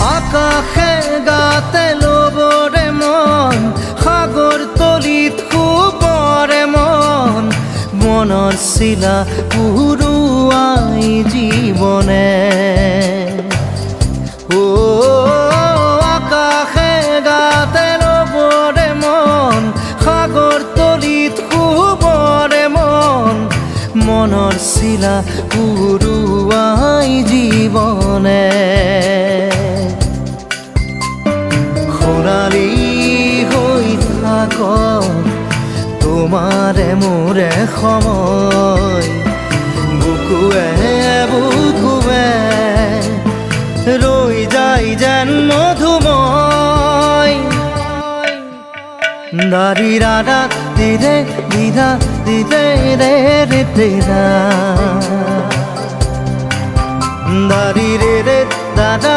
আকাশে গাতে ল'বৰে মন সাগৰ তলিত শুবৰে মন মনৰ চিলা উৰুৱাই জীৱনে আকাশে গাতে ল'বৰে মন সাগৰ তলিত শুবৰে মন মনৰ চিলা উৰুৱাই জীৱনে সোণালী হৈ থাকক তোমাৰে মোৰে সময় বুকুৱে বুকুৱে ৰৈ যায় যেন মধুময় দাৰি ৰাধা দিদে দিদা দিদে ৰে ৰে দিদা দাৰি ৰে ৰে দাদা